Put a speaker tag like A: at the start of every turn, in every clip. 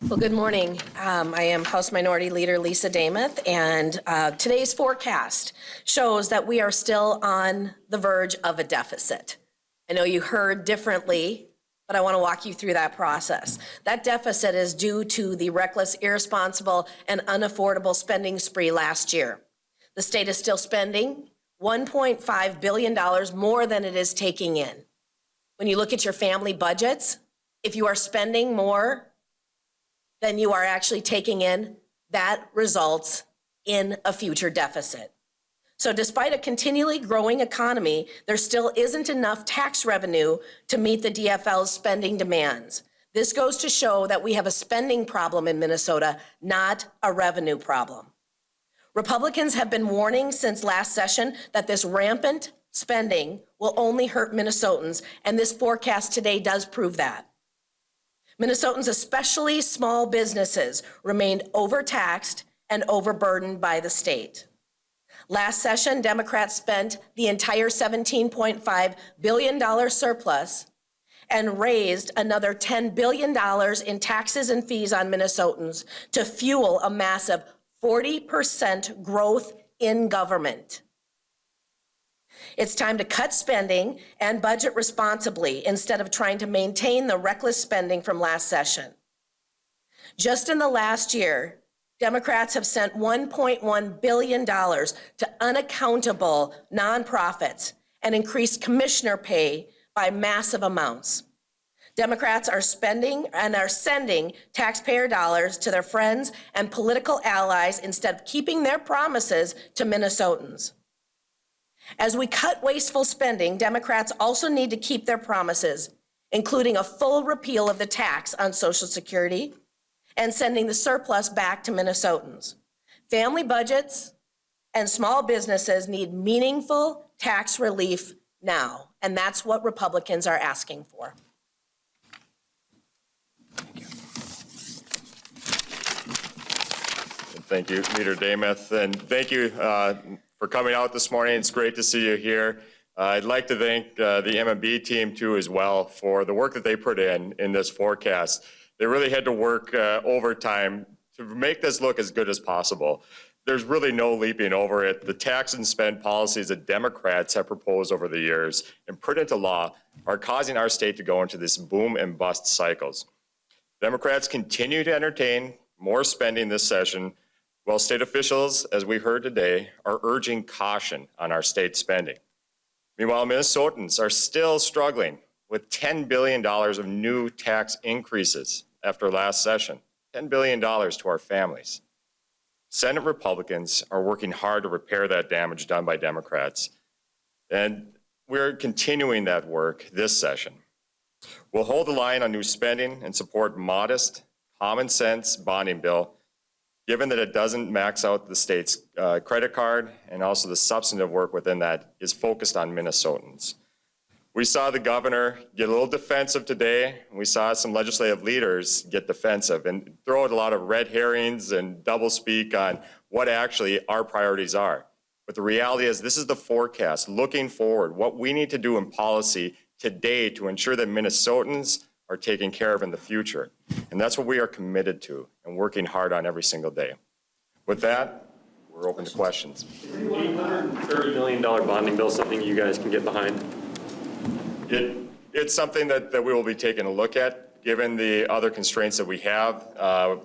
A: Well, good morning. I am House Minority Leader Lisa Demuth, and today's forecast shows that we are still on the verge of a deficit. I know you heard differently, but I want to walk you through that process. That deficit is due to the reckless, irresponsible, and unaffordable spending spree last year. The state is still spending $1.5 billion more than it is taking in. When you look at your family budgets, if you are spending more than you are actually taking in, that results in a future deficit. So despite a continually growing economy, there still isn't enough tax revenue to meet the DFL's spending demands. This goes to show that we have a spending problem in Minnesota, not a revenue problem. Republicans have been warning since last session that this rampant spending will only hurt Minnesotans, and this forecast today does prove that. Minnesotans, especially small businesses, remained overtaxed and overburdened by the state. Last session, Democrats spent the entire $17.5 billion surplus and raised another $10 billion in taxes and fees on Minnesotans to fuel a massive 40% growth in government. It's time to cut spending and budget responsibly instead of trying to maintain the reckless spending from last session. Just in the last year, Democrats have sent $1.1 billion to unaccountable nonprofits and increased commissioner pay by massive amounts. Democrats are spending and are sending taxpayer dollars to their friends and political allies instead of keeping their promises to Minnesotans. As we cut wasteful spending, Democrats also need to keep their promises, including a full repeal of the tax on Social Security and sending the surplus back to Minnesotans. Family budgets and small businesses need meaningful tax relief now, and that's what Republicans are asking for.
B: Thank you, Leader Demuth, and thank you for coming out this morning. It's great to see you here. I'd like to thank the MMB team too as well for the work that they put in this forecast. They really had to work overtime to make this look as good as possible. There's really no leaping over it. The tax and spend policies that Democrats have proposed over the years and put into law are causing our state to go into this boom and bust cycles. Democrats continue to entertain more spending this session, while state officials, as we heard today, are urging caution on our state spending. Meanwhile, Minnesotans are still struggling with $10 billion of new tax increases after last session, $10 billion to our families. Senate Republicans are working hard to repair that damage done by Democrats, and we're continuing that work this session. We'll hold the line on new spending and support modest, common sense bonding bill, given that it doesn't max out the state's credit card, and also the substantive work within that is focused on Minnesotans. We saw the governor get a little defensive today, and we saw some legislative leaders get defensive and throw out a lot of red herrings and double speak on what actually our priorities are. But the reality is this is the forecast, looking forward, what we need to do in policy today to ensure that Minnesotans are taken care of in the future. And that's what we are committed to and working hard on every single day. With that, we're open to questions.
C: $830 million bonding bill, something you guys can get behind?
B: It's something that we will be taking a look at, given the other constraints that we have,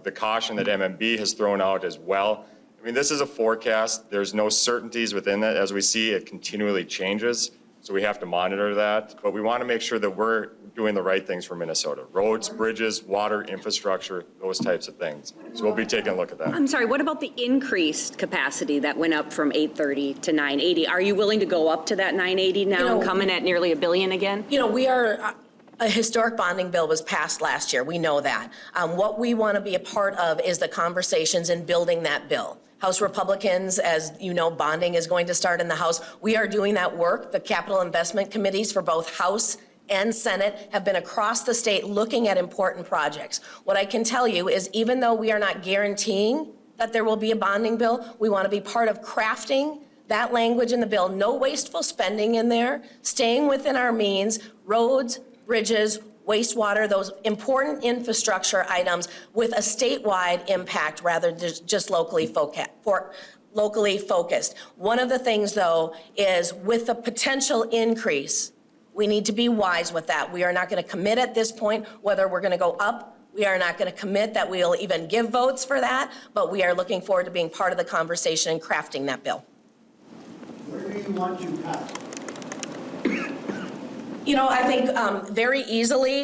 B: the caution that MMB has thrown out as well. I mean, this is a forecast. There's no certainties within it. As we see, it continually changes. So we have to monitor that, but we want to make sure that we're doing the right things for Minnesota. Roads, bridges, water, infrastructure, those types of things. So we'll be taking a look at that.
D: I'm sorry, what about the increased capacity that went up from 830 to 980? Are you willing to go up to that 980 now, coming at nearly $1 billion again?
A: You know, we are, a historic bonding bill was passed last year. We know that. What we want to be a part of is the conversations in building that bill. House Republicans, as you know, bonding is going to start in the House. We are doing that work. The capital investment committees for both House and Senate have been across the state looking at important projects. What I can tell you is even though we are not guaranteeing that there will be a bonding bill, we want to be part of crafting that language in the bill. No wasteful spending in there, staying within our means, roads, bridges, wastewater, those important infrastructure items with a statewide impact rather than just locally focused. One of the things, though, is with the potential increase, we need to be wise with that. We are not going to commit at this point whether we're going to go up. We are not going to commit that we'll even give votes for that, but we are looking forward to being part of the conversation and crafting that bill.
E: Where do you want to cut?
A: You know, I think very easily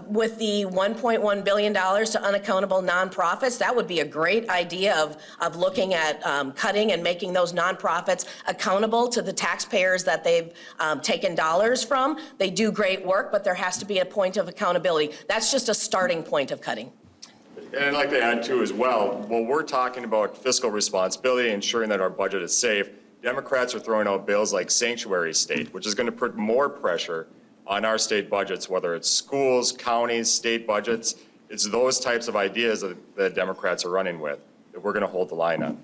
A: with the $1.1 billion to unaccountable nonprofits, that would be a great idea of looking at cutting and making those nonprofits accountable to the taxpayers that they've taken dollars from. They do great work, but there has to be a point of accountability. That's just a starting point of cutting.
B: And I'd like to add too as well, when we're talking about fiscal responsibility, ensuring that our budget is safe, Democrats are throwing out bills like sanctuary state, which is going to put more pressure on our state budgets, whether it's schools, counties, state budgets. It's those types of ideas that the Democrats are running with that we're going to hold the line on.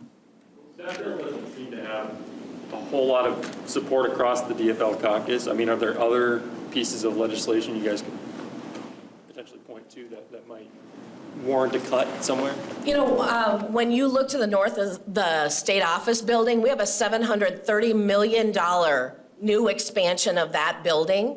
C: That bill doesn't seem to have a whole lot of support across the DFL caucus. I mean, are there other pieces of legislation you guys could potentially point to that might warrant a cut somewhere?
A: You know, when you look to the north of the state office building, we have a $730 million new expansion of that building.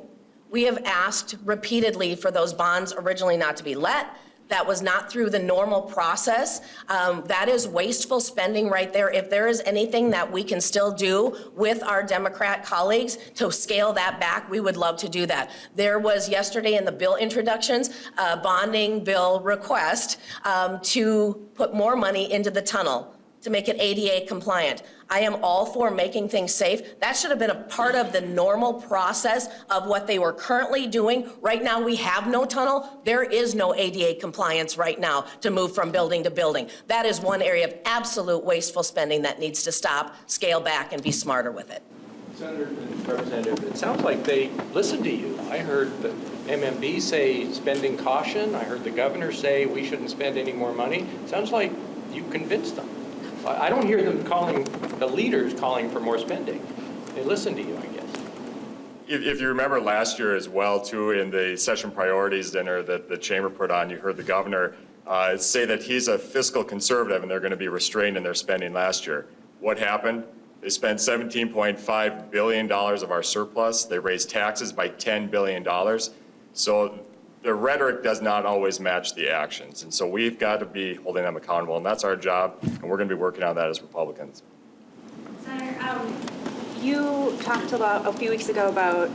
A: We have asked repeatedly for those bonds originally not to be let. That was not through the normal process. That is wasteful spending right there. If there is anything that we can still do with our Democrat colleagues to scale that back, we would love to do that. There was yesterday in the bill introductions, a bonding bill request to put more money into the tunnel to make it ADA compliant. I am all for making things safe. That should have been a part of the normal process of what they were currently doing. Right now, we have no tunnel. There is no ADA compliance right now to move from building to building. That is one area of absolute wasteful spending that needs to stop, scale back, and be smarter with it.
F: Senator and Representative, it sounds like they listened to you. I heard the MMB say spending caution. I heard the governor say we shouldn't spend any more money. Sounds like you convinced them. I don't hear them calling, the leaders calling for more spending. They listen to you, I guess.
B: If you remember last year as well, too, in the session priorities dinner that the chamber put on, you heard the governor say that he's a fiscal conservative and they're going to be restrained in their spending last year. What happened? They spent $17.5 billion of our surplus. They raised taxes by $10 billion. So the rhetoric does not always match the actions. And so we've got to be holding them accountable, and that's our job, and we're going to be working on that as Republicans.
G: Senator, you talked about a few weeks ago about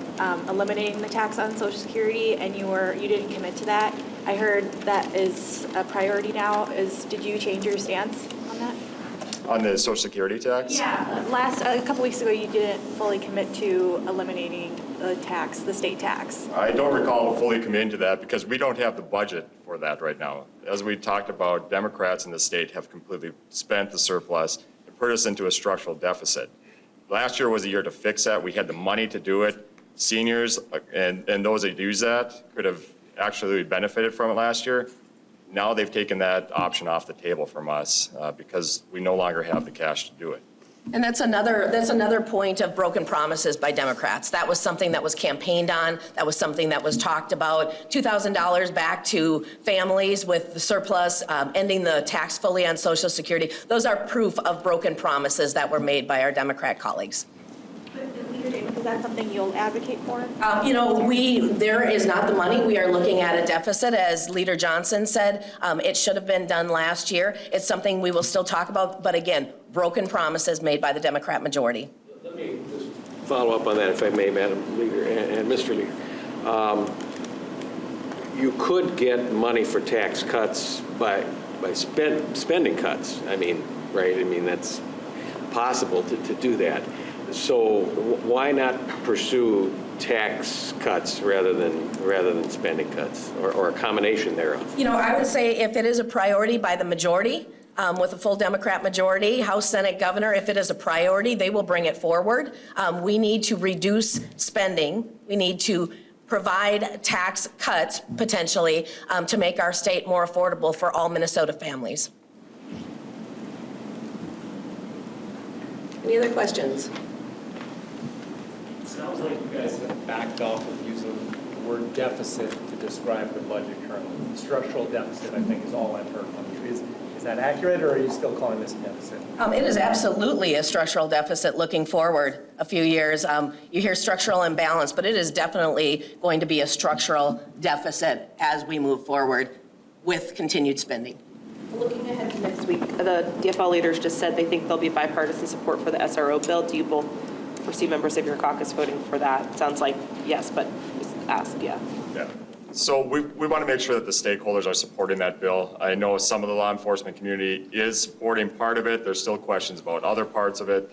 G: eliminating the tax on Social Security, and you didn't commit to that. I heard that is a priority now. Did you change your stance on that?
B: On the Social Security tax?
G: Yeah, a couple weeks ago you didn't fully commit to eliminating the state tax.
B: I don't recall fully committing to that because we don't have the budget for that right now. As we talked about, Democrats in the state have completely spent the surplus and put us into a structural deficit. Last year was a year to fix that. We had the money to do it. Seniors and those that use that could have actually benefited from it last year. Now they've taken that option off the table from us because we no longer have the cash to do it.
A: And that's another point of broken promises by Democrats. That was something that was campaigned on. That was something that was talked about. $2,000 back to families with the surplus, ending the tax fully on Social Security. Those are proof of broken promises that were made by our Democrat colleagues.
G: Is that something you'll advocate for?
A: There is not the money. We are looking at a deficit, as Leader Johnson said. It should have been done last year. It's something we will still talk about, but again, broken promises made by the Democrat majority.
F: Let me just follow up on that, if I may, Madam Leader and Mr. Leader. You could get money for tax cuts by spending cuts. I mean, right? I mean, that's possible to do that. So why not pursue tax cuts rather than spending cuts, or a combination thereof?
A: I would say if it is a priority by the majority, with a full Democrat majority, House, Senate, Governor, if it is a priority, they will bring it forward. We need to reduce spending. We need to provide tax cuts, potentially, to make our state more affordable for all Minnesota families. Any other questions?
H: Sounds like you guys have backed off of using word deficit to describe the budget currently. Structural deficit, I think, is all I've heard from you. Is that accurate, or are you still calling this a deficit?
A: It is absolutely a structural deficit looking forward a few years. You hear structural imbalance, but it is definitely going to be a structural deficit as we move forward with continued spending.
I: Looking ahead to next week, the DFL leaders just said they think there'll be bipartisan support for the SRO bill. Do you both foresee members of your caucus voting for that? Sounds like yes, but just ask, yeah.
B: Yeah. So we want to make sure that the stakeholders are supporting that bill. I know some of the law enforcement community is supporting part of it. There's still questions about other parts of it.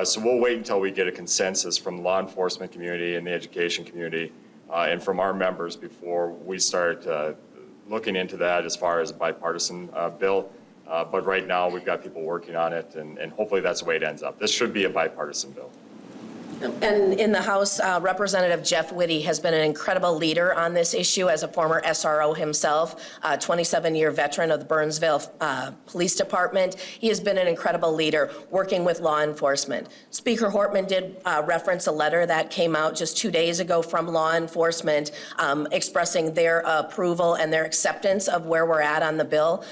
B: So we'll wait until we get a consensus from the law enforcement community and the education community and from our members before we start looking into that as far as a bipartisan bill. But right now, we've got people working on it, and hopefully that's the way it ends up. This should be a bipartisan bill.
A: And in the House, Representative Jeff Whitty has been an incredible leader on this issue as a former SRO himself, a 27-year veteran of the Burnsville Police Department. He has been an incredible leader working with law enforcement. Speaker Hortman did reference a letter that came out just 2 days ago from law enforcement expressing their approval and their acceptance of where we're at on the bill.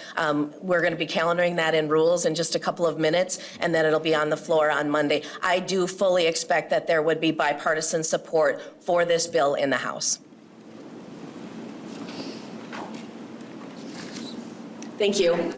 A: We're going to be calendaring that in rules in just a couple of minutes, and then it'll be on the floor on Monday. I do fully expect that there would be bipartisan support for this bill in the House. Thank you.